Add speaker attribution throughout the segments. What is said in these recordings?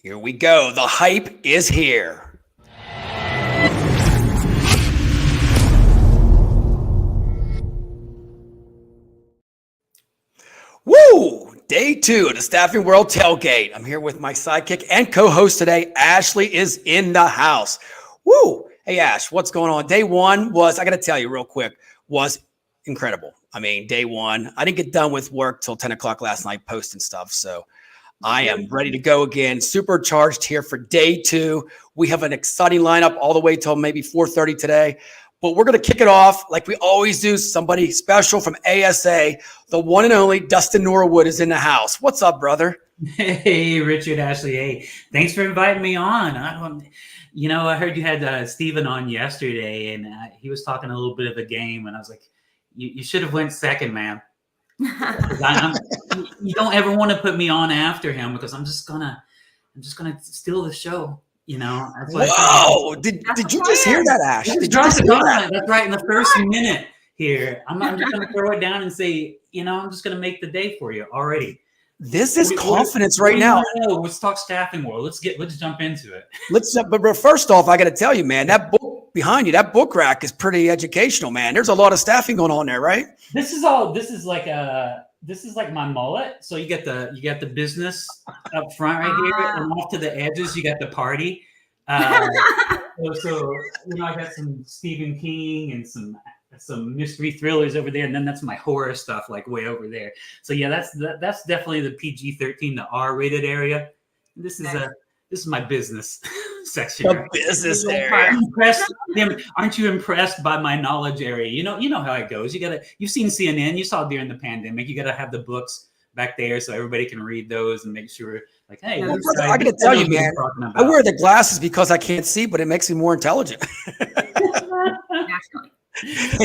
Speaker 1: Here we go. The hype is here. Woo! Day 2 of the Staffing World Tailgate. I'm here with my sidekick and co-host today. Ashley is in the house. Woo! Hey, Ash, what's going on? Day 1 was, I got to tell you real quick, was incredible. I mean, day 1, I didn't get done with work till 10 o'clock last night posting stuff. So I am ready to go again. Supercharged here for day 2. We have an exciting lineup all the way till maybe 4:30 today. But we're going to kick it off like we always do. Somebody special from ASA, the one and only Dustin Norwood is in the house. What's up, brother?
Speaker 2: Hey, Richard, Ashley. Hey, thanks for inviting me on. I heard you had Steven on yesterday, and he was talking a little bit of a game, and I was like, you should have went second, man. You don't ever want to put me on after him because I'm just gonna steal the show. That's
Speaker 1: Whoa! Did you just hear that, Ash? Did you just hear that?
Speaker 2: That's right. In the first minute here, I'm just gonna throw it down and say, I'm just gonna make the day for you already.
Speaker 1: This is confidence right now.
Speaker 2: Let's talk staffing world. Let's jump into it.
Speaker 1: But first off, I got to tell you, man, that book behind you, that book rack is pretty educational, man. There's a lot of staffing going on there, right?
Speaker 2: This is like my mullet. So you get the business up front right here, and off to the edges you got the party. I got some Stephen King and some mystery thrillers over there, and then that's my horror stuff like way over there. So yeah, that's definitely the PG-13, the R-rated area. This is my business section.
Speaker 1: The business area.
Speaker 2: Aren't you impressed by my knowledge area? You know how it goes. You've seen CNN. You saw during the pandemic. You got to have the books back there so everybody can read those and make sure. Like, hey,
Speaker 1: I got to tell you, man. I wear the glasses because I can't see, but it makes me more intelligent.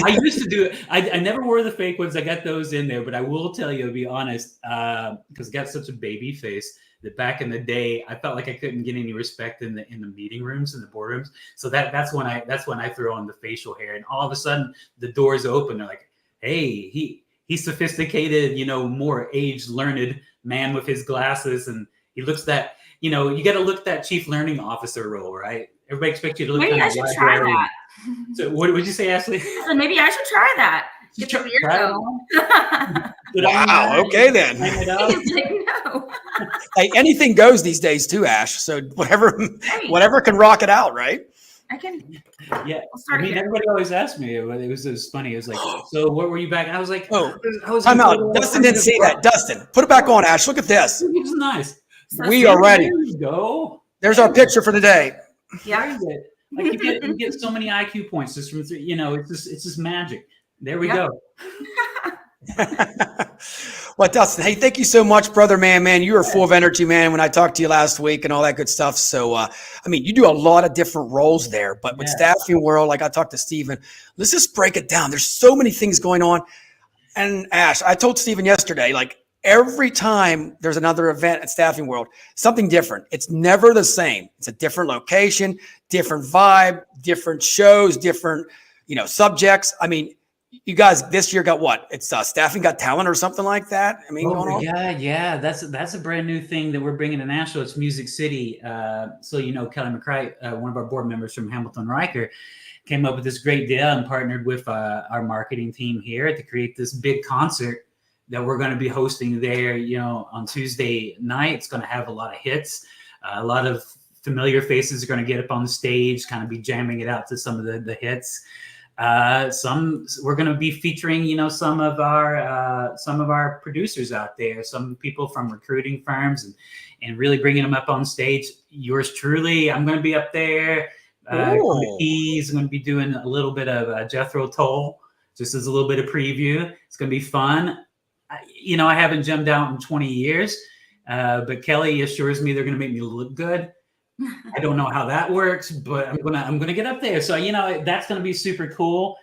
Speaker 2: I used to do it. I never wore the fake ones. I got those in there, but I will tell you, to be honest, because I got such a baby face that back in the day, I felt like I couldn't get any respect in the meeting rooms and the boardrooms. So that's when I throw on the facial hair, and all of a sudden the doors open. They're like, hey, he's sophisticated, more aged, learned man with his glasses, and he looks that. You got to look that chief learning officer role, right? Everybody expects you to look.
Speaker 3: Maybe I should try that.
Speaker 2: So what would you say, Ashley?
Speaker 3: So maybe I should try that. Get the beard going.
Speaker 1: Wow. Okay then.
Speaker 3: No.
Speaker 1: Hey, anything goes these days too, Ash. So whatever can rock it out, right?
Speaker 3: I can.
Speaker 2: Yeah. Everybody always asks me. It was funny. It was like, so what were you back? I was like,
Speaker 1: I'm out. Dustin didn't see that. Dustin, put it back on, Ash. Look at this.
Speaker 2: It's nice.
Speaker 1: We are ready.
Speaker 2: There you go.
Speaker 1: There's our picture for today.
Speaker 3: Yeah.
Speaker 2: Like you get so many IQ points just from it's just magic. There we go.
Speaker 1: Well, Dustin, hey, thank you so much, brother, man. You were full of energy, man, when I talked to you last week and all that good stuff. So, you do a lot of different roles there, but with Staffing World, like I talked to Steven, let's just break it down. There's so many things going on. And Ash, I told Steven yesterday, like every time there's another event at Staffing World, something different. It's never the same. It's a different location, different vibe, different shows, different, subjects. You guys this year got what? It's Staffing Got Talent or something like that. Going on?
Speaker 2: Yeah. That's a brand new thing that we're bringing to Nashville. It's Music City. Kelly McCray, one of our board members from Hamilton Riker, came up with this great deal and partnered with our marketing team here to create this big concert that we're going to be hosting there. On Tuesday night. It's going to have a lot of hits. A lot of familiar faces are going to get up on the stage, kind of be jamming it out to some of the hits. We're going to be featuring, some of our producers out there, some people from recruiting firms, and really bringing them up on stage. Yours truly, I'm going to be up there. He's going to be doing a little bit of Jethro Tull, just as a little bit of preview. It's going to be fun. I haven't gemmed out in 20 years, but Kelly assures me they're going to make me look good. I don't know how that works, but I'm gonna get up there. So that's gonna be super cool.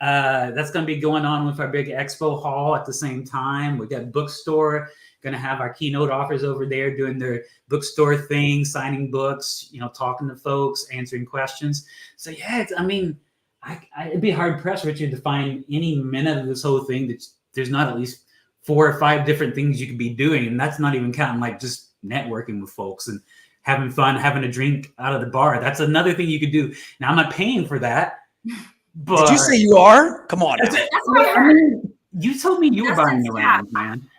Speaker 2: That's gonna be going on with our big expo hall at the same time. We got bookstore, gonna have our keynote authors over there doing their bookstore thing, signing books, talking to folks, answering questions. So yeah, I'd be hard pressed, Richard, to find any minute of this whole thing that there's not at least 4 or 5 different things you could be doing, and that's not even counting like just networking with folks. And having fun, having a drink out of the bar. That's another thing you could do. Now, I'm not paying for that. But
Speaker 1: did you say you are? Come on.
Speaker 3: That's what I heard.
Speaker 2: You told me you were buying the
Speaker 3: Dustin's
Speaker 2: round, man.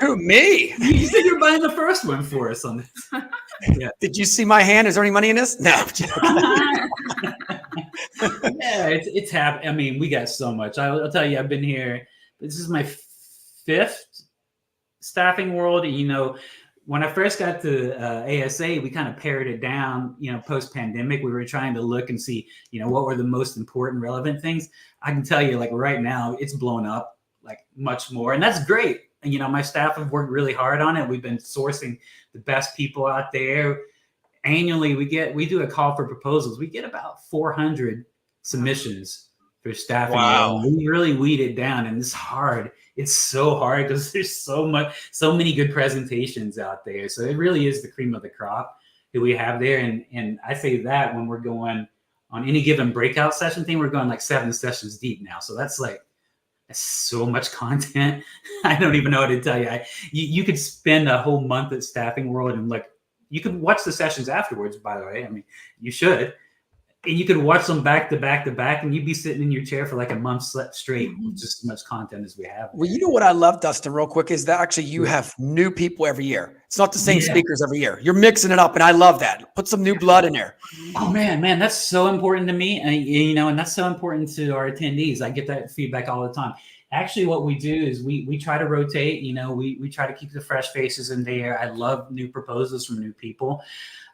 Speaker 1: Who, me?
Speaker 2: You said you're buying the first one for us on this. Yeah.
Speaker 1: Did you see my hand? Is there any money in this? No. I'm joking.
Speaker 2: Yeah, it's happened. I mean, we got so much. I'll tell you, I've been here. This is my 5th staffing world. And, you know, when I first got to ASA, we kind of pared it down, you know, post-pandemic. We were trying to look and see, you know, what were the most important, relevant things. I can tell you, like, right now, it's blown up, like, much more. And that's great. And, you know, my staff have worked really hard on it. We've been sourcing the best people out there. Annually, we do a call for proposals. We get about 400 submissions for staffing.
Speaker 1: Wow.
Speaker 2: We really weed it down, and it's hard. It's so hard because there's so many good presentations out there. So it really is the cream of the crop that we have there. And I say that when we're going on any given breakout session thing, we're going like 7 sessions deep now. So that's so much content. I don't even know what to tell you. You could spend a whole month at Staffing World, and like, you could watch the sessions afterwards, by the way. I mean, you should. And you could watch them back to back to back, and you'd be sitting in your chair for like a month straight with just as much content as we have.
Speaker 1: Well, you know what I love, Dustin, real quick, is that actually you have new people every year. It's not the same speakers every year. You're mixing it up, and I love that. Put some new blood in there.
Speaker 2: Oh, man, that's so important to me. And, you know, and that's so important to our attendees. I get that feedback all the time. Actually, what we do is we try to rotate. You know, we try to keep the fresh faces in there. I love new proposals from new people.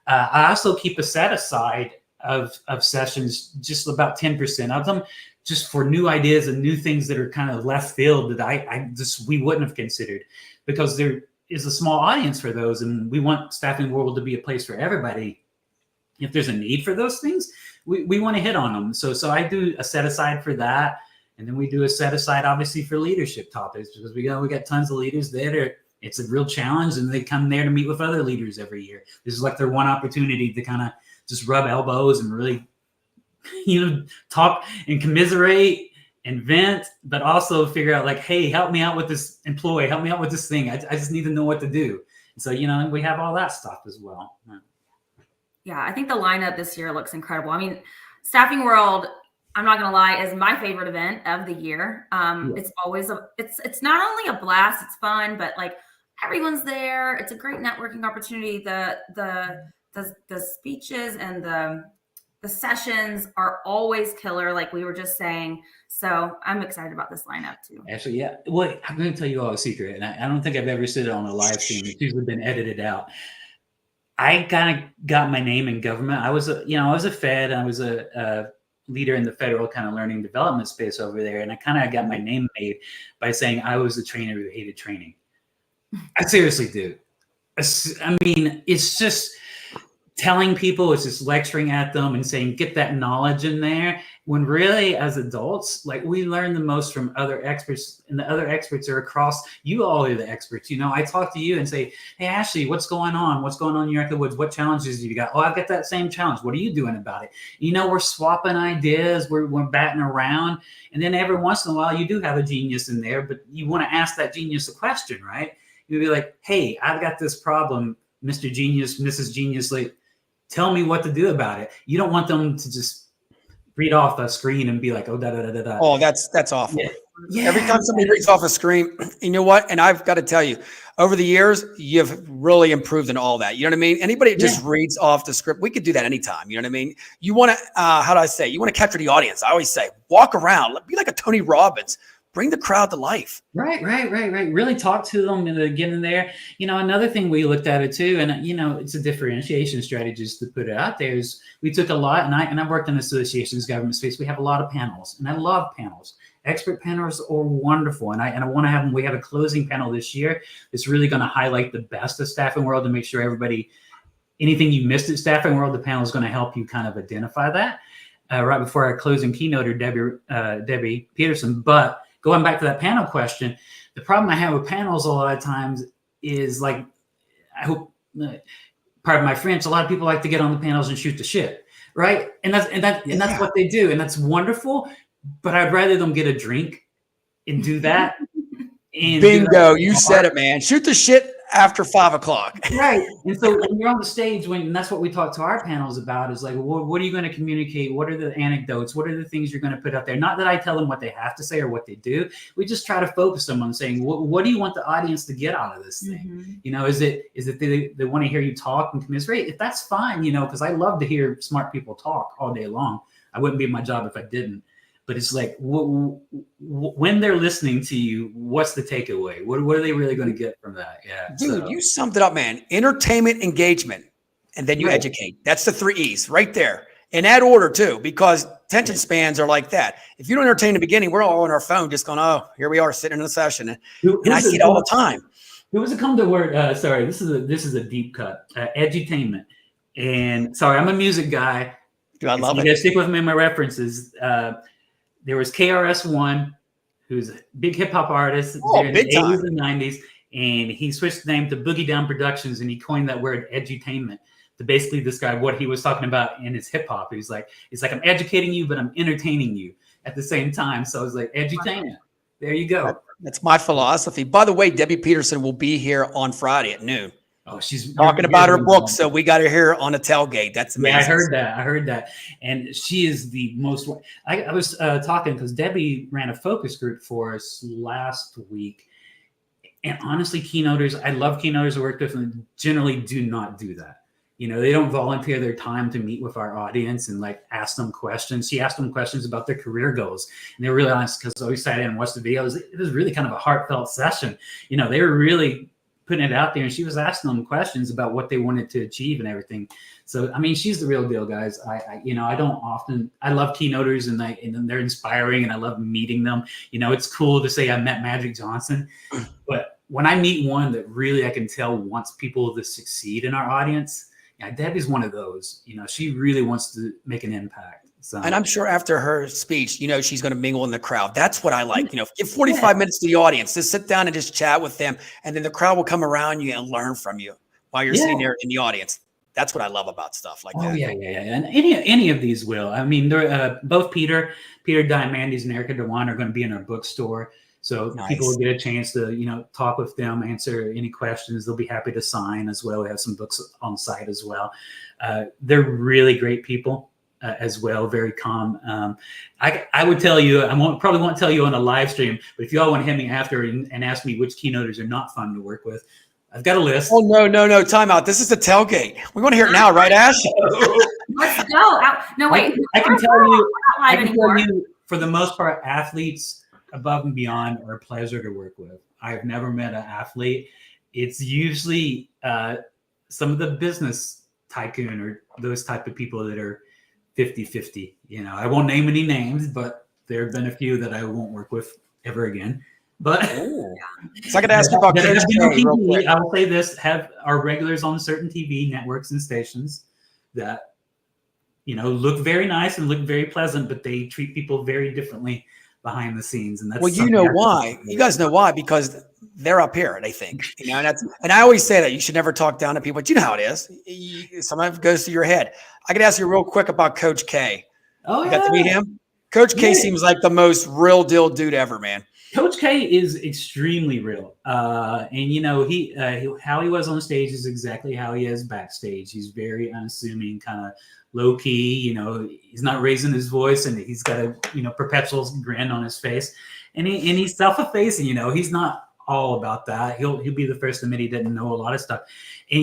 Speaker 2: I also keep a set aside of sessions, just about 10% of them, just for new ideas and new things that are kind of left field that we wouldn't have considered, because there is a small audience for those, and we want Staffing World to be a place for everybody. If there's a need for those things, we want to hit on them. So I do a set aside for that. And then we do a set aside, obviously, for leadership topics, because we got tons of leaders there. It's a real challenge, and they come there to meet with other leaders every year. This is like their one opportunity to kind of just rub elbows and really, you know, talk and commiserate and vent, but also figure out like, hey, help me out with this employee, help me out with this thing. I just need to know what to do. And so, you know, we have all that stuff as well.
Speaker 3: Yeah, I think the lineup this year looks incredible. I mean, Staffing World, I'm not gonna lie, is my favorite event of the year. It's always it's not only a blast, it's fun, but like everyone's there. It's a great networking opportunity. The speeches and the sessions are always killer, like we were just saying. So I'm excited about this lineup too.
Speaker 2: Actually, yeah. Well, I'm going to tell you all a secret, and I don't think I've ever said it on a live stream. It's usually been edited out. I kind of got my name in government. I was a Fed. I was a leader in the federal kind of learning development space over there, and I kind of got my name made by saying I was the trainer who hated training. I seriously do. I mean, it's just telling people, it's just lecturing at them and saying, get that knowledge in there, when really as adults, like, we learn the most from other experts, and the other experts are across. You all are the experts. You know, I talk to you and say, hey, Ashley, what's going on? What's going on in your neck of the woods? What challenges have you got? Oh, I've got that same challenge. What are you doing about it? You know, we're swapping ideas. We're batting around. And then every once in a while, you do have a genius in there, but you want to ask that genius a question, right? You'd be like, hey, I've got this problem, Mr. Genius, Mrs. Genius, like, tell me what to do about it. You don't want them to just read off a screen and be like, oh, da, da, da, da, da.
Speaker 1: Oh, that's awful.
Speaker 2: Yeah.
Speaker 1: Every time somebody reads off a screen, you know what? And I've got to tell you, over the years, you've really improved in all that. You know what I mean? Anybody that just reads off the script, we could do that anytime. You know what I mean? You want to, how do I say? You want to capture the audience. I always say, walk around, be like a Tony Robbins. Bring the crowd to life. Right.
Speaker 2: Really talk to them and get in there. You know, another thing we looked at it too, and you know, it's a differentiation strategy to put it out there, is we took a lot, and I worked in associations, government space. We have a lot of panels, and I love panels. Expert panels are wonderful, and I want to have them. We have a closing panel this year that's really going to highlight the best of Staffing World to make sure everybody, anything you missed at Staffing World, the panel is going to help you kind of identify that. Right before our closing keynoter, Debbie Peterson, but going back to that panel question, the problem I have with panels a lot of times is, like, I hope, pardon my French, a lot of people like to get on the panels and shoot the shit, right? And that's what they do, and that's wonderful. But I'd rather them get a drink and do that. And
Speaker 1: bingo, you said it, man. Shoot the shit after 5 o'clock.
Speaker 2: Right. And so when you're on the stage, and that's what we talk to our panels about, is like, what are you going to communicate? What are the anecdotes? What are the things you're going to put out there? Not that I tell them what they have to say or what they do. We just try to focus them on saying, what do you want the audience to get out of this thing? Is it they want to hear you talk and commiserate? If that's fine, because I love to hear smart people talk all day long. I wouldn't be my job if I didn't. But it's like, when they're listening to you, what's the takeaway? What are they really going to get from that? Yeah,
Speaker 1: dude, you summed it up, man. Entertainment, engagement, and then you educate. That's the 3 E's right there. In that order too, because attention spans are like that. If you don't entertain in the beginning, we're all on our phone just going, oh, here we are sitting in a session. And I see it all the time.
Speaker 2: Who was it come to word? Sorry, this is a deep cut. Edutainment. And sorry, I'm a music guy.
Speaker 1: Dude, I love
Speaker 2: it. You guys stick with me in my references. There was KRS-One, who's a big hip hop artist in the 80s and 90s, and he switched the name to Boogie Down Productions, and he coined that word edutainment to basically describe what he was talking about in his hip hop. He's like, I'm educating you, but I'm entertaining you at the same time. So it's like edutainment. There you go.
Speaker 1: That's my philosophy. By the way, Debbie Peterson will be here on Friday at noon.
Speaker 2: Oh, she's
Speaker 1: talking about her book, so we got her here on the tailgate. That's amazing.
Speaker 2: Yeah, I heard that. And she is the most. I was talking because Debbie ran a focus group for us last week, and honestly, keynoters, I love keynoters I work with, and generally do not do that. They don't volunteer their time to meet with our audience and like ask them questions. She asked them questions about their career goals, and they were really honest because we sat in and watched the videos. It was really kind of a heartfelt session. They were really putting it out there, and she was asking them questions about what they wanted to achieve and everything. So, I mean, she's the real deal, guys. I love keynoters and they're inspiring, and I love meeting them. It's cool to say I met Magic Johnson, but when I meet one that really I can tell wants people to succeed in our audience, Debbie's one of those. She really wants to make an impact. So.
Speaker 1: And I'm sure after her speech, she's going to mingle in the crowd. That's what I like. Give 45 minutes to the audience. Just sit down and just chat with them. And then the crowd will come around you and learn from you while you're sitting there in the audience. That's what I love about stuff like that.
Speaker 2: Oh, yeah. And any of these will. I mean, they're both Peter Diamandis and Erica Dewan are going to be in our bookstore. So people will get a chance to, talk with them, answer any questions. They'll be happy to sign as well. We have some books on site as well. They're really great people. As well, very calm. I would tell you, probably won't tell you on a live stream, but if you all want to hit me after and ask me which keynoters are not fun to work with, I've got a list.
Speaker 1: Oh, no, time out. This is the tailgate. We want to hear it now, right, Ash?
Speaker 3: Let's go. No, wait.
Speaker 2: I can tell you, for the most part, athletes above and beyond are a pleasure to work with. I've never met an athlete. It's usually some of the business tycoon or those type of people that are 50-50. I won't name any names, but there have been a few that I won't work with ever again. But
Speaker 1: so I could ask you about Coach K.
Speaker 2: I will say this: have our regulars on certain TV networks and stations that look very nice and look very pleasant, but they treat people very differently behind the scenes. And that's
Speaker 1: why. You guys know why? Because they're up here, they think. And I always say that you should never talk down to people, but you know how it is. Sometimes it goes through your head. I could ask you real quick about Coach K.
Speaker 2: Oh,
Speaker 1: you got to meet him? Coach K seems like the most real deal dude ever, man.
Speaker 2: Coach K is extremely real. And he how he was on stage is exactly how he is backstage. He's very unassuming, kind of low key, he's not raising his voice, and he's got a, perpetual grin on his face, and he's self-effacing, he's not all about that. He'll be the first to admit he didn't know a lot of stuff. And,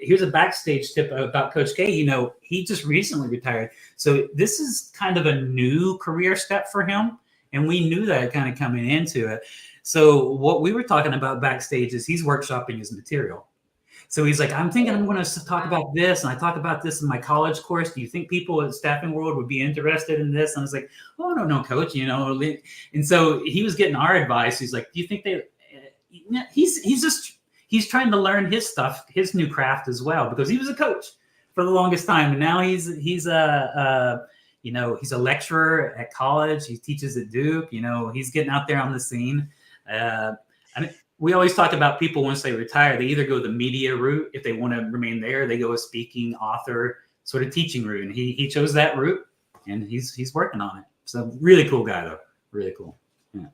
Speaker 2: here's a backstage tip about Coach K. He just recently retired. So this is kind of a new career step for him. And we knew that kind of coming into it. So what we were talking about backstage is he's workshopping his material. So he's like, I'm thinking I'm going to talk about this. And I talk about this in my college course. Do you think people at Staffing World would be interested in this? And I was like, oh, no, coach, And so he was getting our advice. He's like, do you think he's trying to learn his stuff, his new craft as well, because he was a coach for the longest time. And now he's a lecturer at college. He teaches at Duke. He's getting out there on the scene. We always talk about people once they retire, they either go the media route if they want to remain there. They go a speaking, author, sort of teaching route. And he chose that route, and he's working on it. So really cool guy, though. Really cool. Yeah.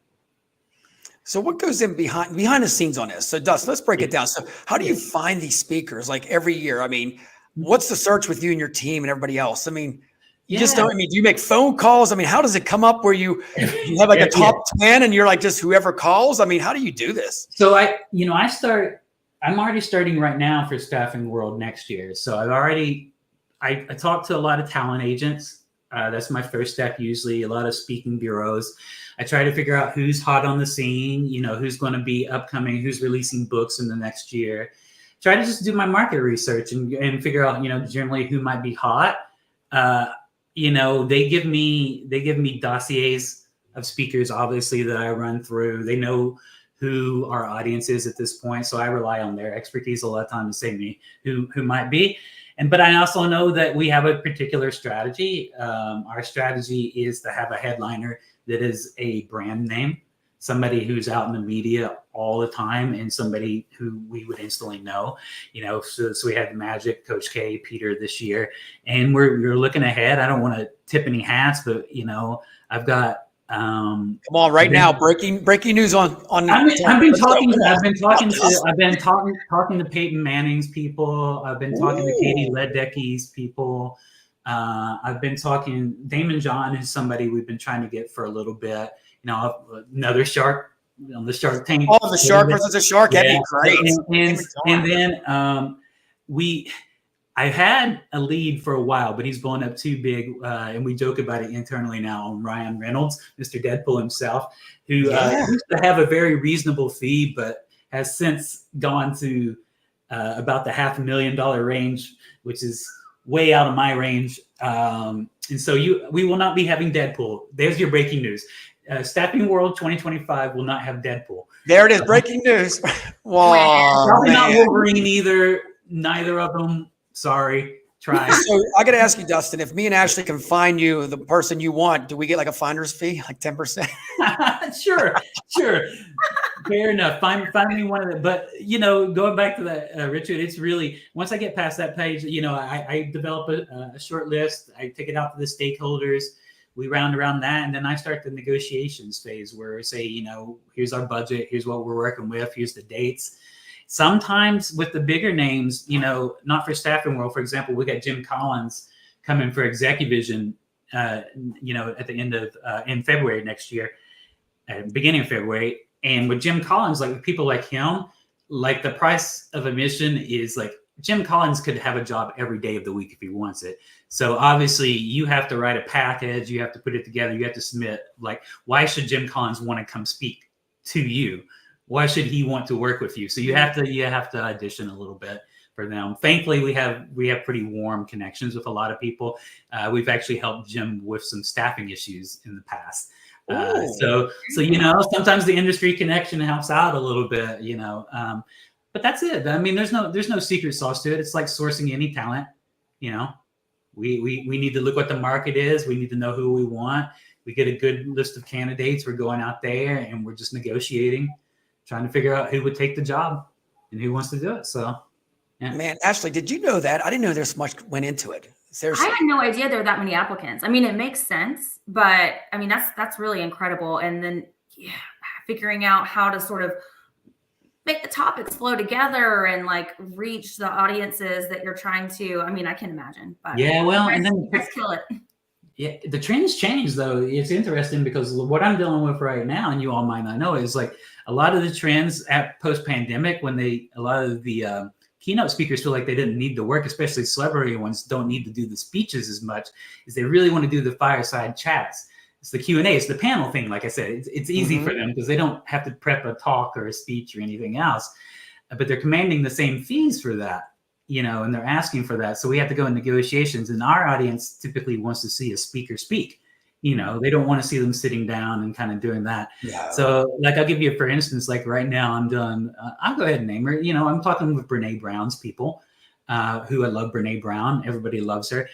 Speaker 1: So what goes in behind the scenes on this? So Dustin, let's break it down. So how do you find these speakers like every year? I mean, what's the search with you and your team and everybody else? I mean, you just don't, I mean, do you make phone calls? I mean, how does it come up where you have like a top 10 and you're like just whoever calls? I mean, how do you do this?
Speaker 2: So I'm already starting right now for Staffing World next year. So I talked to a lot of talent agents. That's my first step, usually a lot of speaking bureaus. I try to figure out who's hot on the scene, who's going to be upcoming, who's releasing books in the next year. Try to just do my market research and figure out, generally who might be hot. They give me dossiers of speakers, obviously, that I run through. They know who our audience is at this point. So I rely on their expertise a lot of times to say me who might be. But I also know that we have a particular strategy. Our strategy is to have a headliner that is a brand name, somebody who's out in the media all the time, and somebody who we would instantly know. So we had Magic, Coach K, Peter this year, and we're looking ahead. I don't want to tip any hats, but I've got.
Speaker 1: Come on, right now, breaking news on.
Speaker 2: I've been talking to Peyton Manning's people. I've been talking to Katie Ledecky's people. I've been talking Damon John, who's somebody we've been trying to get for a little bit. Another shark on the Shark Tank.
Speaker 1: Oh, the shark versus the shark. That'd be great.
Speaker 2: And then I had a lead for a while, but he's blown up too big, and we joke about it internally now on Ryan Reynolds, Mr. Deadpool himself, who used to have a very reasonable fee, but has since gone to about the $500,000 range, which is way out of my range. And so we will not be having Deadpool. There's your breaking news. Staffing World 2025 will not have Deadpool.
Speaker 1: There it is, breaking news. Wow.
Speaker 2: Probably not Wolverine either. Neither of them. Sorry, try.
Speaker 1: So I got to ask you, Dustin, if me and Ashley can find you the person you want, do we get like a finder's fee, like 10%?
Speaker 2: Sure. Fair enough. Find me one of them. But, going back to that, Richard, it's really, once I get past that page, I develop a short list. I take it out to the stakeholders. We round around that. And then I start the negotiations phase where I say, here's our budget. Here's what we're working with. Here's the dates. Sometimes with the bigger names, not for Staffing World, for example, we got Jim Collins coming for Execuvision, at the end of in February next year, beginning of February. And with Jim Collins, like people like him, like the price of admission is like Jim Collins could have a job every day of the week if he wants it. So obviously you have to write a package, you have to put it together, you have to submit. Like, why should Jim Collins want to come speak to you? Why should he want to work with you? So you have to audition a little bit for them. Thankfully, we have pretty warm connections with a lot of people. We've actually helped Jim with some staffing issues in the past. So sometimes the industry connection helps out a little bit. But that's it. I mean, there's no secret sauce to it. It's like sourcing any talent. We need to look what the market is. We need to know who we want. We get a good list of candidates. We're going out there and we're just negotiating, trying to figure out who would take the job and who wants to do it. So, yeah.
Speaker 1: Man, Ashley, did you know that? I didn't know there's much went into it. Seriously.
Speaker 3: I had no idea there were that many applicants. I mean, it makes sense, but I mean, that's really incredible. And then figuring out how to sort of make the topics flow together and like reach the audiences that you're trying to. I mean, I can imagine. But
Speaker 2: and then
Speaker 3: let's kill it.
Speaker 2: Yeah, the trends change though. It's interesting because what I'm dealing with right now, and you all might not know, is like a lot of the trends at post-pandemic when a lot of the keynote speakers feel like they didn't need to work, especially celebrity ones don't need to do the speeches as much, is they really want to do the fireside chats. It's the Q&A, it's the panel thing. Like I said, it's easy for them because they don't have to prep a talk or a speech or anything else, but they're commanding the same fees for that. And they're asking for that. So we have to go in negotiations, and our audience typically wants to see a speaker speak. They don't want to see them sitting down and kind of doing that. Yeah. So like, I'll give you, for instance, like right now I'm done. I'll go ahead and name her. I'm talking with Brene Brown's people, who I love Brene Brown. Everybody loves her,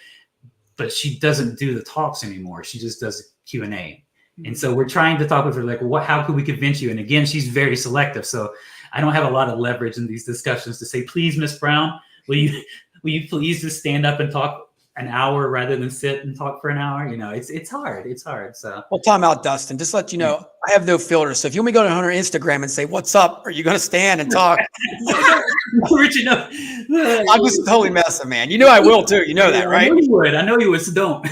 Speaker 2: but she doesn't do the talks anymore. She just does Q&A. And so we're trying to talk with her, like, how could we convince you? And again, she's very selective. So I don't have a lot of leverage in these discussions to say, please, Miss Brown, will you please just stand up and talk an hour rather than sit and talk for an hour. It's hard. It's hard. So
Speaker 1: Well, time out, Dustin. Just let you know, I have no filter. So if you want me to go to her Instagram and say, "What's up?" Are you going to stand and talk?
Speaker 2: Richard, no.
Speaker 1: I'm just totally messing, man. You know I will too. You know that, right?
Speaker 2: I know you would. So don't.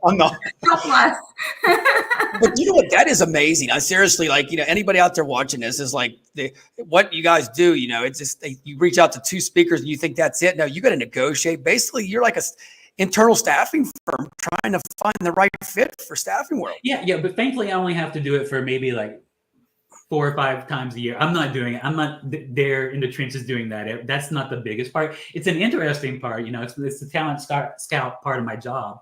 Speaker 1: I'm not.
Speaker 3: Helpless.
Speaker 1: But you know what? That is amazing. I seriously, anybody out there watching this is like what you guys do. It's just you reach out to two speakers and you think that's it. No, you got to negotiate. Basically, you're like a internal staffing firm trying to find the right fit for Staffing World.
Speaker 2: Yeah. But thankfully, I only have to do it for maybe like 4 or 5 times a year. I'm not doing it. I'm not there in the trenches doing that. That's not the biggest part. It's an interesting part. It's the talent scout part of my job.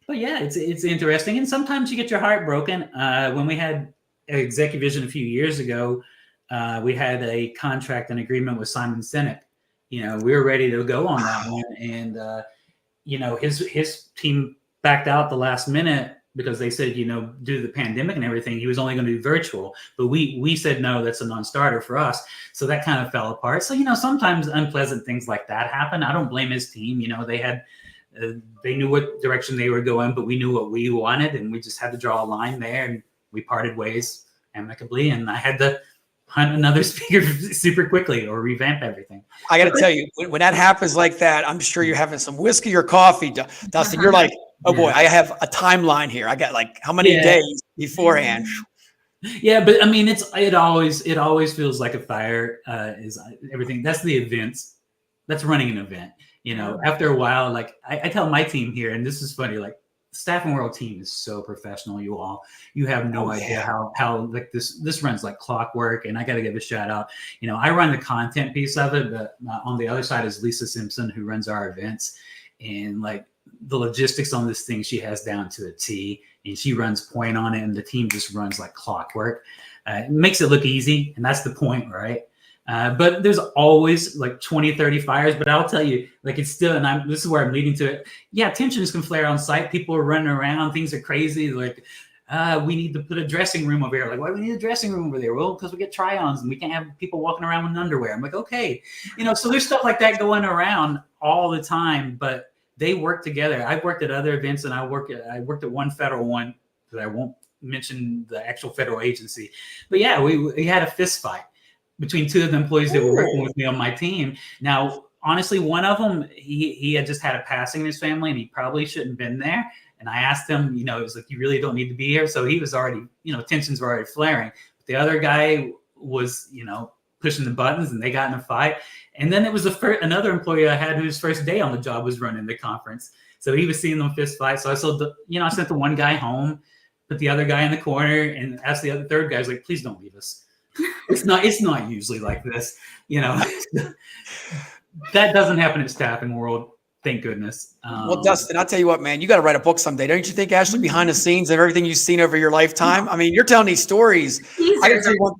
Speaker 2: But yeah, it's interesting. And sometimes you get your heart broken. When we had Executive Vision a few years ago, we had a contract and agreement with Simon Sinek. We were ready to go on that one. And, his team backed out the last minute because they said, due to the pandemic and everything, he was only going to do virtual. But we said, no, that's a non-starter for us. So that kind of fell apart. So, sometimes unpleasant things like that happen. I don't blame his team. They knew what direction they were going, but we knew what we wanted, and we just had to draw a line there, and we parted ways amicably. And I had to hunt another speaker super quickly or revamp everything.
Speaker 1: I got to tell you, when that happens like that, I'm sure you're having some whiskey or coffee, Dustin. You're like, oh boy, I have a timeline here. I got like how many days beforehand?
Speaker 2: Yeah, but I mean, it always feels like a fire. Is everything? That's the events. That's running an event. After a while, like I tell my team here, and this is funny, like Staffing World team is so professional. You have no idea how like this runs like clockwork. And I got to give a shout out. I run the content piece of it, but on the other side is Lisa Simpson, who runs our events, and like the logistics on this thing, she has down to a T, and she runs point on it, and the team just runs like clockwork. It makes it look easy, and that's the point, right? But there's always like 20, 30 fires. But I'll tell you, like it's still, and this is where I'm leading to it. Yeah, tensions can flare on site. People are running around. Things are crazy. Like, we need to put a dressing room over here. Like, why do we need a dressing room over there? Well, because we get try-ons and we can't have people walking around with underwear. I'm like, okay. So there's stuff like that going around all the time, but they work together. I've worked at other events, and I worked at one federal one that I won't mention the actual federal agency. But yeah, we had a fist fight between 2 of the employees that were working with me on my team. Now, honestly, one of them, he had just had a passing in his family, and he probably shouldn't have been there. And I asked him, it was like, you really don't need to be here. So he was already, tensions were already flaring. But the other guy was, pushing the buttons, and they got in a fight. And then it was another employee I had whose first day on the job was running the conference. So he was seeing them fist fight. So I sent the one guy home, put the other guy in the corner, and asked the third guy, I was like, please don't leave us. It's not usually like this, that doesn't happen in Staffing World. Thank goodness.
Speaker 1: Well, Dustin, I'll tell you what, man, you got to write a book someday. Don't you think, Ashley, behind the scenes of everything you've seen over your lifetime? I mean, you're telling these stories. I got to tell you one,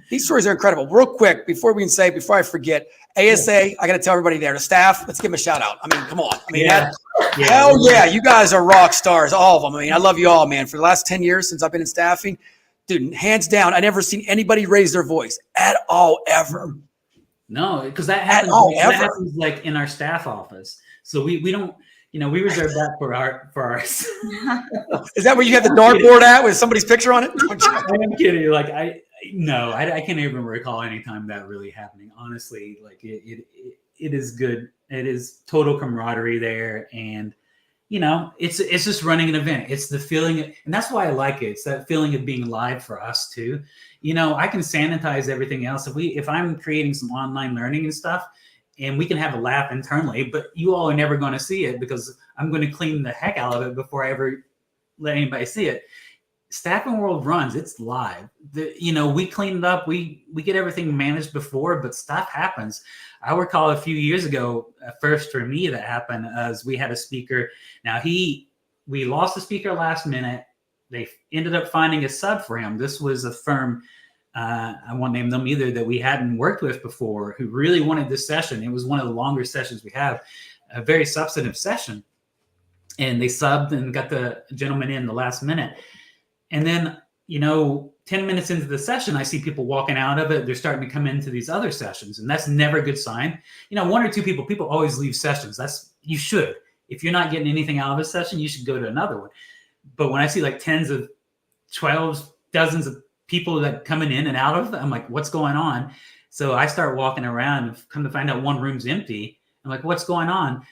Speaker 1: these stories are incredible. Real quick, before I forget, ASA, I got to tell everybody there, the staff, let's give them a shout out. I mean, come on. I mean, hell yeah, you guys are rock stars, all of them. I mean, I love you all, man. For the last 10 years since I've been in staffing, dude, hands down, I never seen anybody raise their voice at all, ever.
Speaker 2: No, because that happens like in our staff office. So we don't, we reserve that for ours.
Speaker 1: Is that where you have the dartboard at with somebody's picture on it?
Speaker 2: I'm kidding. Like I can't even recall any time that really happening. Honestly, like it is good. It is total camaraderie there, and it's just running an event. It's the feeling, and that's why I like it. It's that feeling of being live for us too. I can sanitize everything else. If I'm creating some online learning and stuff, and we can have a laugh internally, but you all are never going to see it because I'm going to clean the heck out of it before I ever let anybody see it. Staffing World runs, it's live. We clean it up. We get everything managed before, but stuff happens. I recall a few years ago, first for me that happened, as we had a speaker. Now we lost the speaker last minute. They ended up finding a sub for him. This was a firm, I won't name them either, that we hadn't worked with before, who really wanted this session. It was one of the longer sessions we have, a very substantive session. And they subbed and got the gentleman in the last minute. And then, 10 minutes into the session, I see people walking out of it. They're starting to come into these other sessions, and that's never a good sign. One or two people always leave sessions. You should. If you're not getting anything out of a session, you should go to another one. But when I see like tens of 12, dozens of people that coming in and out of, I'm like, what's going on? So I start walking around and come to find out one room's empty. I'm like, what's going on?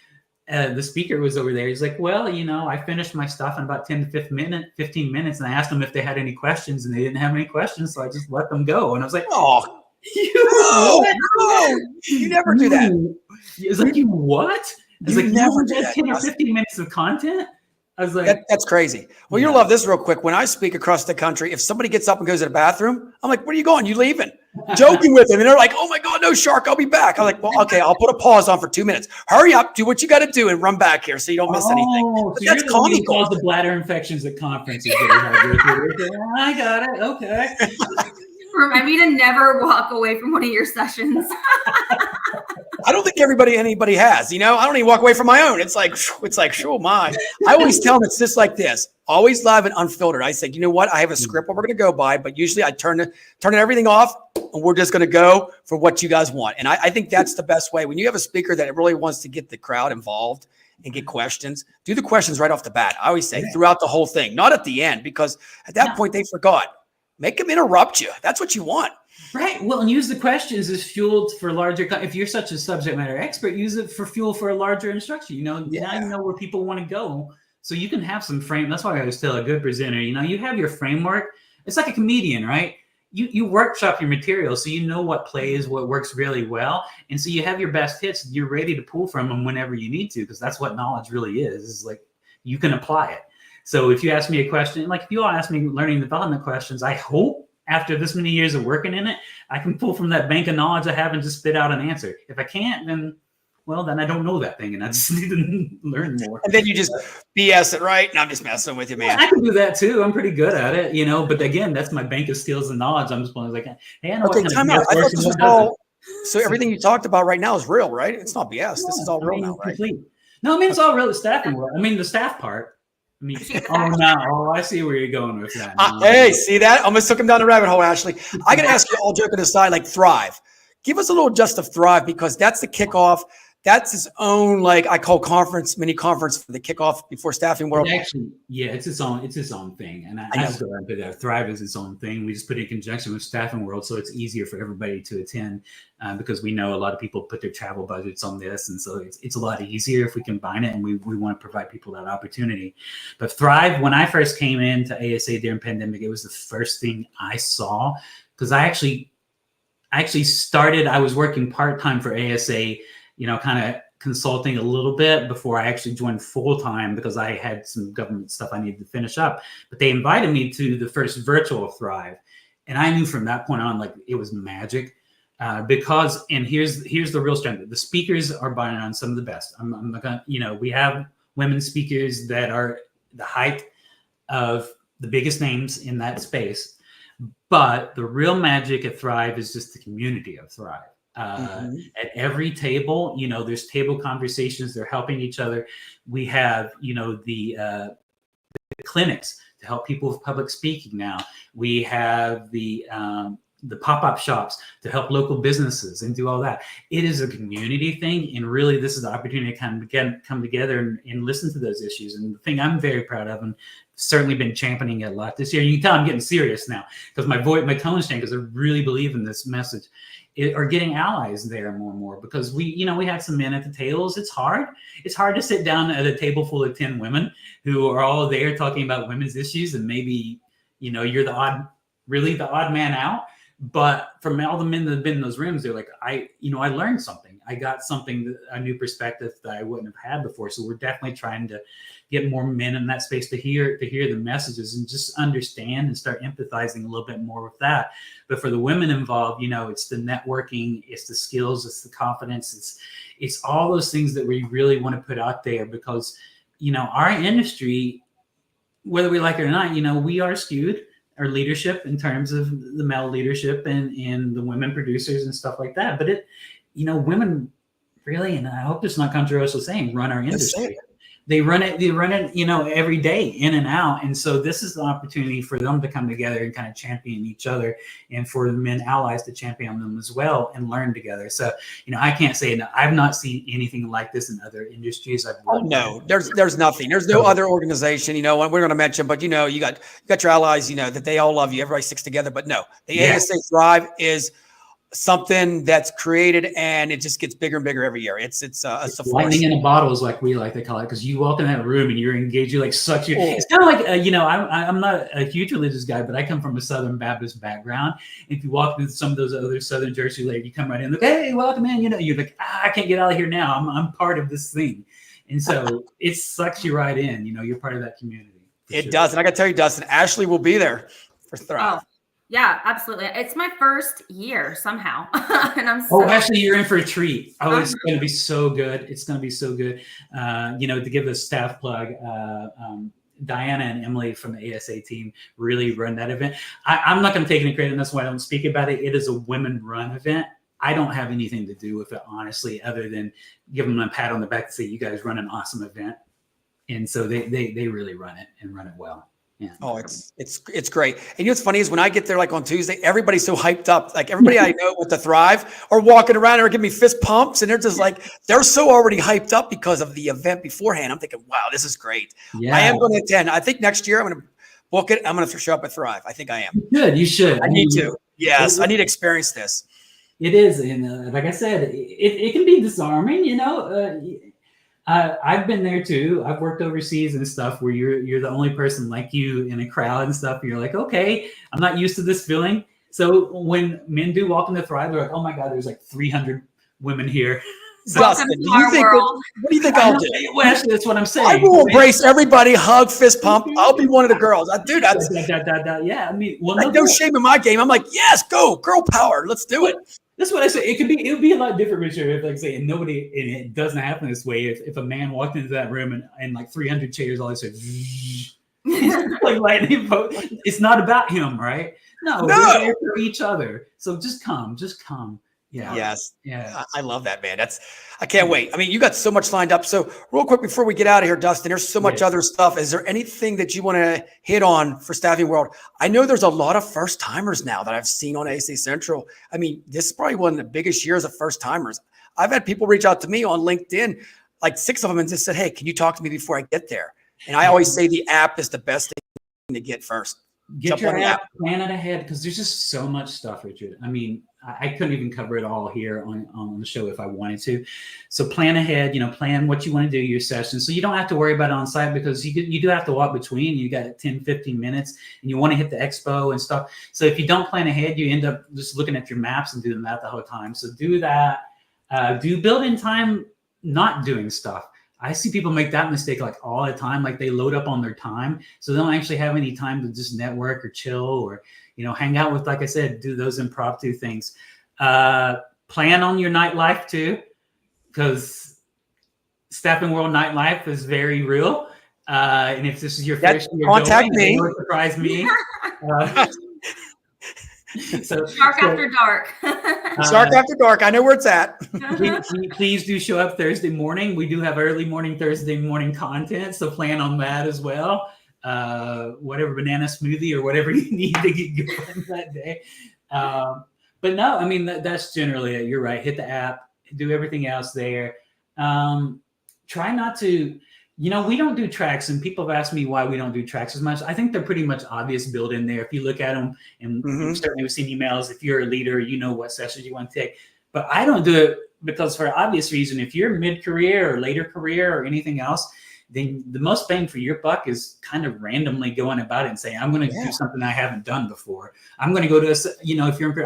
Speaker 2: The speaker was over there. He's like, well, I finished my stuff in about 10 to 15 minutes. And I asked them if they had any questions, and they didn't have any questions. So I just let them go. And I was like,
Speaker 1: oh, you never do that.
Speaker 2: It's like, you what? I was like, never did 10 or 15 minutes of content? I was like,
Speaker 1: that's crazy. Well, you'll love this real quick. When I speak across the country, if somebody gets up and goes to the bathroom, I'm like, where are you going? You leaving? Joking with them. And they're like, oh my God, no, Shark, I'll be back. I'm like, well, okay, I'll put a pause on for 2 minutes. Hurry up, do what you got to do and run back here so you don't miss anything.
Speaker 2: So that's comical. Cause the bladder infections at conferences. I got it. Okay.
Speaker 3: Remind me to never walk away from one of your sessions.
Speaker 1: I don't think anybody has, I don't even walk away from my own. It's like, sure, my. I always tell them it's just like this, always live and unfiltered. I say, you know what? I have a script what we're going to go by, but usually I turn everything off and we're just going to go for what you guys want. And I think that's the best way. When you have a speaker that really wants to get the crowd involved and get questions, do the questions right off the bat. I always say throughout the whole thing, not at the end, because at that point they forgot. Make them interrupt you. That's what you want.
Speaker 2: Right. Well, and use the questions as fuel for larger. If you're such a subject matter expert, use it for fuel for a larger instruction. Now you know where people want to go. So you can have some frame. That's why I always tell a good presenter, you have your framework. It's like a comedian, right? You workshop your material so you know what plays, what works really well. And so you have your best hits. You're ready to pull from them whenever you need to, because that's what knowledge really is like you can apply it. So if you ask me a question, like if you all ask me learning development questions, I hope after this many years of working in it, I can pull from that bank of knowledge I have and just spit out an answer. If I can't, then I don't know that thing and I just need to learn more.
Speaker 1: And then you just BS it, right? And I'm just messing with you, man.
Speaker 2: I can do that too. I'm pretty good at it, but again, that's my bank of skills and knowledge. I'm just like, hey, I know what
Speaker 1: time out. I thought this was all, so everything you talked about right now is real, right? It's not BS. This is all real now, right?
Speaker 2: Complete. No, it's all real staffing. The staff part. I see where you're going with that.
Speaker 1: Hey, see that? Almost took him down the rabbit hole, Ashley. I got to ask you, all joking aside, like Thrive. Give us a little just of Thrive, because that's the kickoff. That's its own, like I call mini conference for the kickoff before Staffing World.
Speaker 2: Actually, it's its own thing. And I just go into that. Thrive is its own thing. We just put it in conjunction with Staffing World, so it's easier for everybody to attend because we know a lot of people put their travel budgets on this, and so it's a lot easier if we combine it, and we want to provide people that opportunity. But Thrive, when I first came into ASA during pandemic, it was the first thing I saw, because I actually started. I was working part-time for ASA, kind of consulting a little bit before I actually joined full-time, because I had some government stuff I needed to finish up. But they invited me to the first virtual Thrive. And I knew from that point on, like, it was magic because, and here's the real strength. The speakers are buying on some of the best. I'm not gonna, we have women speakers that are the height of the biggest names in that space. But the real magic at Thrive is just the community of Thrive. At every table, there's table conversations. They're helping each other. We have, the clinics to help people with public speaking. Now we have the pop-up shops to help local businesses and do all that. It is a community thing, and really, this is the opportunity to come together and listen to those issues. And the thing I'm very proud of, and certainly been championing it a lot this year. You can tell I'm getting serious now because my tone's changed, because I really believe in this message. Are getting allies there more and more, because we had some men at the tables. It's hard to sit down at a table full of 10 women who are all there talking about women's issues, and maybe you're the odd man out. But from all the men that have been in those rooms, they're like, I learned something. I got a new perspective that I wouldn't have had before. So we're definitely trying to get more men in that space to hear the messages and just understand and start empathizing a little bit more with that. But for the women involved, it's the networking, it's the skills, it's the confidence, it's all those things that we really want to put out there, because, our industry, whether we like it or not, we are skewed. Our leadership in terms of the male leadership and the women producers and stuff like that. But women really, and I hope it's not controversial saying, run our industry. They run it, every day in and out. And so this is the opportunity for them to come together and kind of champion each other, and for the men allies to champion them as well and learn together. So, I can't say no. I've not seen anything like this in other industries.
Speaker 1: No, there's nothing. There's no other organization, we're going to mention, but you got your allies, that they all love you. Everybody sticks together, but no, the ASA Thrive is something that's created, and it just gets bigger and bigger every year. It's
Speaker 2: lightning in a bottle is like we like to call it, because you walk in that room and you're engaged. You like such you. It's kind of like I'm not a huge religious guy, but I come from a Southern Baptist background. If you walk into some of those other Southern churches, like you come right in, like, hey, welcome in. You're like, I can't get out of here now. I'm part of this thing, and so it sucks you right in. You're part of that community.
Speaker 1: It does, and I got to tell you, Dustin, Ashley will be there for Thrive.
Speaker 3: Oh. Yeah, absolutely. It's my first year somehow. And I'm so
Speaker 2: actually, you're in for a treat. It's going to be so good. It's going to be so good. To give a staff plug, Diana and Emily from the ASA team really run that event. I'm not going to take any credit, and that's why I don't speak about it. It is a women-run event. I don't have anything to do with it, honestly, other than give them a pat on the back to say, you guys run an awesome event. And so they really run it, and run it well. Yeah.
Speaker 1: Oh, it's great. And what's funny is when I get there, like on Tuesday, everybody's so hyped up. Like everybody I know with the Thrive are walking around and giving me fist pumps, and they're just like, they're so already hyped up because of the event beforehand. I'm thinking, wow, this is great. Yeah. I am going to attend. I think next year I'm going to book it. I'm going to show up at Thrive. I think I am.
Speaker 2: You should.
Speaker 1: I need to. Yes, I need to experience this.
Speaker 2: It is, and like I said, it can be disarming. I've been there too. I've worked overseas and stuff where you're the only person like you in a crowd and stuff. And you're like, okay, I'm not used to this feeling. So when men do walk into Thrive, they're like, oh my God, there's like 300 women here.
Speaker 1: Dustin, what do you think I'll do?
Speaker 2: Well, actually, that's what I'm saying.
Speaker 1: I will embrace everybody, hug, fist pump. I'll be one of the girls. Dude, that's
Speaker 2: yeah. I mean,
Speaker 1: no shame in my game. I'm like, yes, go, girl power. Let's do it.
Speaker 2: That's what I say. It would be a lot different, Richard, if like say, and it doesn't happen this way. If a man walked into that room and like 300 chairs all said, like lightning bolt. It's not about him, right? No, we're there for each other. So just come. Yeah.
Speaker 1: Yes.
Speaker 2: Yeah.
Speaker 1: I love that, man. I can't wait. I mean, you got so much lined up. So real quick before we get out of here, Dustin, there's so much other stuff. Is there anything that you want to hit on for Staffing World? I know there's a lot of first timers now that I've seen on AC Central. I mean, this is probably one of the biggest years of first timers. I've had people reach out to me on LinkedIn, like 6 of them, and just said, hey, can you talk to me before I get there? And I always say the app is the best thing to get first.
Speaker 2: Get your app, plan it ahead, because there's just so much stuff, Richard. I mean, I couldn't even cover it all here on the show if I wanted to. So plan ahead, plan what you want to do, your session. So you don't have to worry about it on site, because you do have to walk between. You got 10, 15 minutes, and you want to hit the expo and stuff. So if you don't plan ahead, you end up just looking at your maps and doing that the whole time. So do that. Do build-in time not doing stuff. I see people make that mistake like all the time. Like they load up on their time, so they don't actually have any time to just network or chill or, hang out with, like I said, do those impromptu things. Plan on your nightlife too, because Staffing World nightlife is very real. And if this is your first year
Speaker 1: contact
Speaker 2: going,
Speaker 1: me.
Speaker 2: It would surprise me.
Speaker 3: So Shark After Dark.
Speaker 1: Shark After Dark. I know where it's at.
Speaker 2: Please do show up Thursday morning. We do have early morning Thursday morning content, so plan on that as well. Whatever banana smoothie or whatever you need to get going that day. But no, I mean that's generally it. You're right. Hit the app. Do everything else there. Try not to. We don't do tracks, and people have asked me why we don't do tracks as much. I think they're pretty much obvious built in there. If you look at them, and certainly we've seen emails, if you're a leader, you know what sessions you want to take. But I don't do it because for an obvious reason, if you're mid-career or later career or anything else, then the most bang for your buck is kind of randomly going about it and saying, I'm going to do something I haven't done before. I'm going to go to,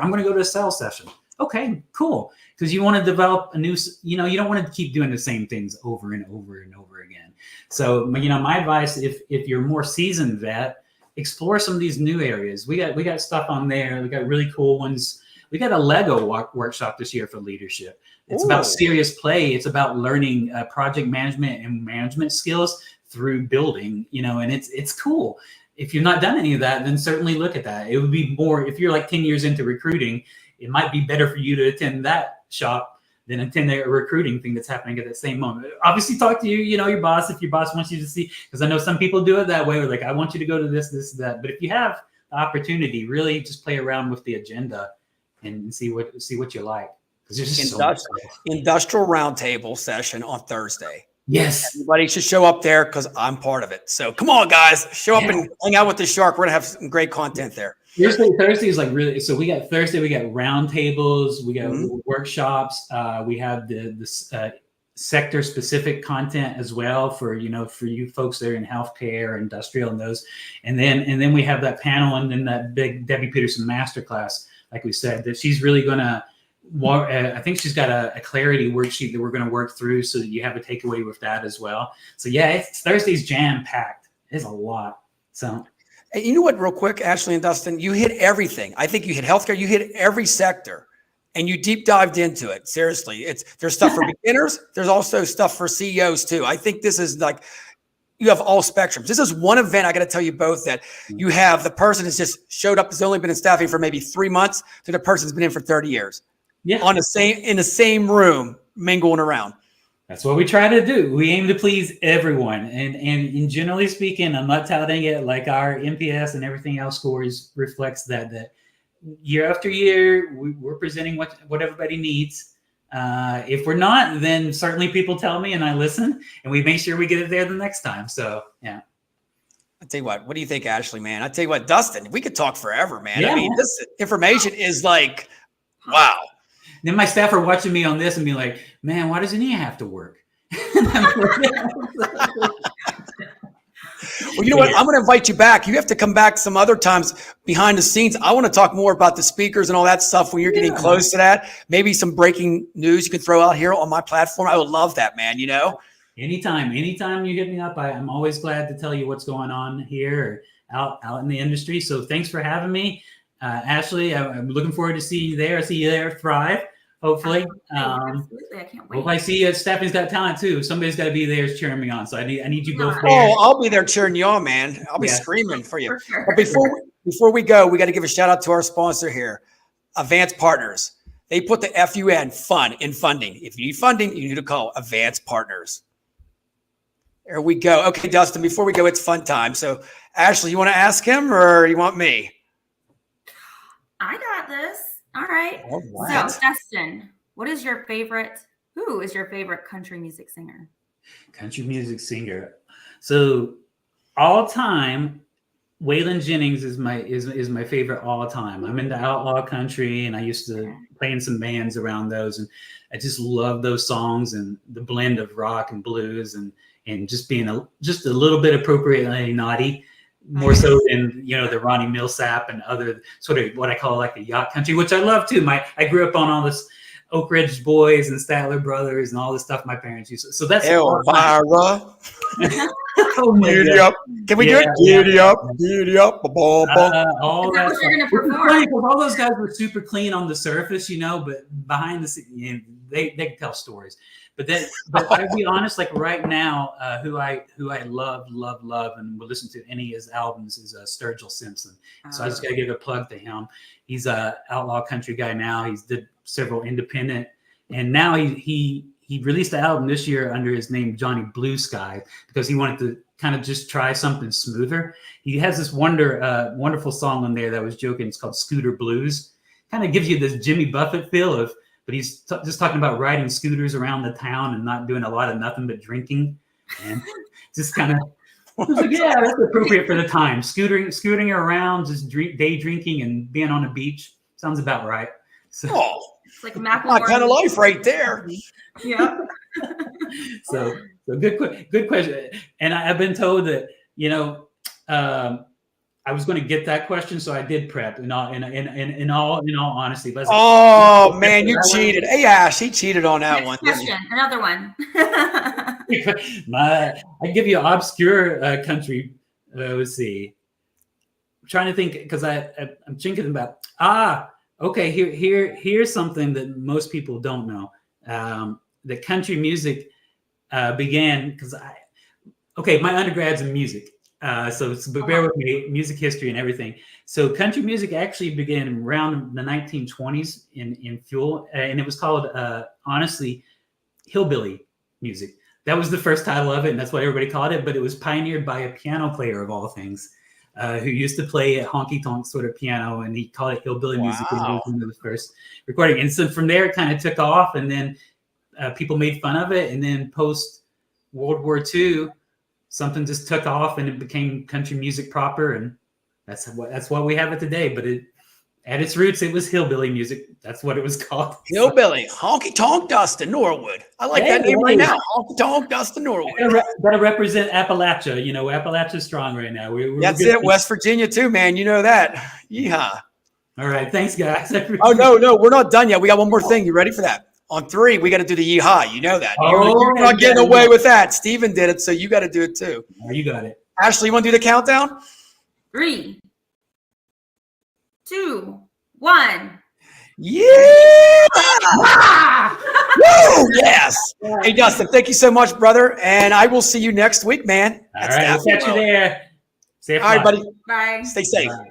Speaker 2: I'm going to go to a sales session. Okay, cool. Because you want to develop a new, you don't want to keep doing the same things over and over and over again. So, my advice, if you're a more seasoned vet, explore some of these new areas. We got stuff on there. We got really cool ones. We got a Lego workshop this year for leadership. It's about serious play. It's about learning project management and management skills through building, and it's cool. If you've not done any of that, then certainly look at that. It would be more, if you're like 10 years into recruiting, it might be better for you to attend that shop then attend a recruiting thing that's happening at that same moment. Obviously, talk to your boss if your boss wants you to see, because I know some people do it that way. We're like, I want you to go to this, that. But if you have the opportunity, really just play around with the agenda and see what you like. Because there's just
Speaker 1: industrial roundtable session on Thursday.
Speaker 2: Yes.
Speaker 1: Everybody should show up there because I'm part of it. So come on, guys, show up and hang out with the Shark. We're gonna have some great content there.
Speaker 2: Thursday is like really. So we got roundtables, we got workshops, we have the sector specific content as well for you folks that are in healthcare, industrial, and those, and then we have that panel, and then that big Debbie Peterson masterclass, like we said, that she's really gonna. I think she's got a clarity worksheet that we're going to work through so that you have a takeaway with that as well. So Thursday's jam packed. It's a lot. So,
Speaker 1: hey, you know what? Real quick, Ashley and Dustin, you hit everything. I think you hit healthcare. You hit every sector, and you deep dived into it. Seriously, there's stuff for beginners. There's also stuff for CEOs too. I think this is like you have all spectrums. This is one event. I got to tell you both that you have the person that's just showed up, has only been in staffing for maybe 3 months, to the person that's been in for 30 years. Yeah, in the same room, mingling around.
Speaker 2: That's what we try to do. We aim to please everyone, and generally speaking, I'm not touting it like our NPS and everything else scores reflects that year after year we're presenting what everybody needs. If we're not, then certainly people tell me, and I listen, and we make sure we get it there the next time. So yeah.
Speaker 1: I tell you what do you think, Ashley? Man, I tell you what, Dustin, we could talk forever, man.
Speaker 2: Yeah.
Speaker 1: I mean, this information is like, wow.
Speaker 2: Then my staff are watching me on this and be like, man, why doesn't he have to work?
Speaker 1: Well, you know what? I'm going to invite you back. You have to come back some other times behind the scenes. I want to talk more about the speakers and all that stuff when you're getting close to that. Maybe some breaking news you can throw out here on my platform. I would love that, man.
Speaker 2: Anytime you hit me up, I'm always glad to tell you what's going on here or out in the industry. So thanks for having me. Ashley, I'm looking forward to seeing you there. I see you there thrive, hopefully.
Speaker 3: Absolutely, I can't wait.
Speaker 2: Hope I see you. Stephanie's got talent too. Somebody's got to be there cheering me on. So I need you both there.
Speaker 1: Oh, I'll be there cheering you on, man. I'll be screaming for you.
Speaker 3: For sure.
Speaker 1: But before we go, we got to give a shout out to our sponsor here, Advanced Partners. They put the FUN, fun, in funding. If you need funding, you need to call Advanced Partners. There we go. Okay, Dustin, before we go, it's fun time. So, Ashley, you want to ask him or you want me?
Speaker 3: I got this. All right. So, Dustin, who is your favorite country music singer?
Speaker 2: Country music singer. So, all time, Waylon Jennings is my favorite all time. I'm into outlaw country, and I used to play in some bands around those, and I just love those songs and the blend of rock and blues and just being just a little bit appropriately naughty. More so than the Ronnie Millsap and other sort of what I call like the yacht country, which I love too. I grew up on all this Oak Ridge Boys and Statler Brothers and all this stuff my parents used to. So that's
Speaker 1: Elvira.
Speaker 2: Giddy
Speaker 1: up. Can we do it? Giddy up, giddy up.
Speaker 2: All that.
Speaker 3: You're gonna perform.
Speaker 2: All those guys were super clean on the surface, but behind the scenes, they can tell stories. But I'll be honest, like right now, who I love and will listen to any of his albums is Sturgill Simpson. So I just gotta give a plug to him. He's a outlaw country guy now. He's did several independent, and now he released the album this year under his name Johnny Blue Sky because he wanted to kind of just try something smoother. He has this wonderful song on there that I was joking. It's called Scooter Blues. Kind of gives you this Jimmy Buffett feel but he's just talking about riding scooters around the town and not doing a lot of nothing but drinking, and just kind of that's appropriate for the time. Scooting around, just day drinking and being on the beach sounds about right. So,
Speaker 3: it's like my
Speaker 1: kind of life right there.
Speaker 3: Yeah.
Speaker 2: So good question. And I've been told that I was going to get that question, so I did prep. In all honesty.
Speaker 1: Man, you cheated. Hey, Ash, he cheated on that one.
Speaker 3: Question, another one.
Speaker 2: I give you an obscure country. Let's see. I'm trying to think because I'm thinking about. Okay. Here's something that most people don't know. The country music began because my undergrad's in music. But bear with me, music history and everything. So country music actually began around the 1920s in Fuel, and it was called, honestly, hillbilly music. That was the first title of it, and that's what everybody called it. But it was pioneered by a piano player of all things, who used to play a honky-tonk sort of piano, and he called it hillbilly music. And it was one of the first recording. And so from there, it kind of took off, and then people made fun of it. And then post World War II, something just took off, and it became country music proper, and that's what we have it today. But at its roots, it was hillbilly music. That's what it was called.
Speaker 1: Hillbilly, honky tonk Dustin Norwood. I like that name right now. Honky tonk Dustin Norwood.
Speaker 2: Gotta represent Appalachia. You know, Appalachia's strong right now.
Speaker 1: That's it. West Virginia too, man. You know that. Yeehaw.
Speaker 2: All right. Thanks, guys.
Speaker 1: Oh, no, we're not done yet. We got one more thing. You ready for that? On 3, we got to do the yeehaw. You know that. You're not getting away with that. Steven did it, so you got to do it too.
Speaker 2: Oh, you got it.
Speaker 1: Ashley, you want to do the countdown?
Speaker 3: 3, 2, 1.
Speaker 1: Yeah! Woo! Yes. Hey, Dustin, thank you so much, brother. And I will see you next week, man.
Speaker 2: All right. We'll catch you there.
Speaker 1: All right, buddy.
Speaker 3: Bye.
Speaker 1: Stay safe.
Speaker 2: Bye.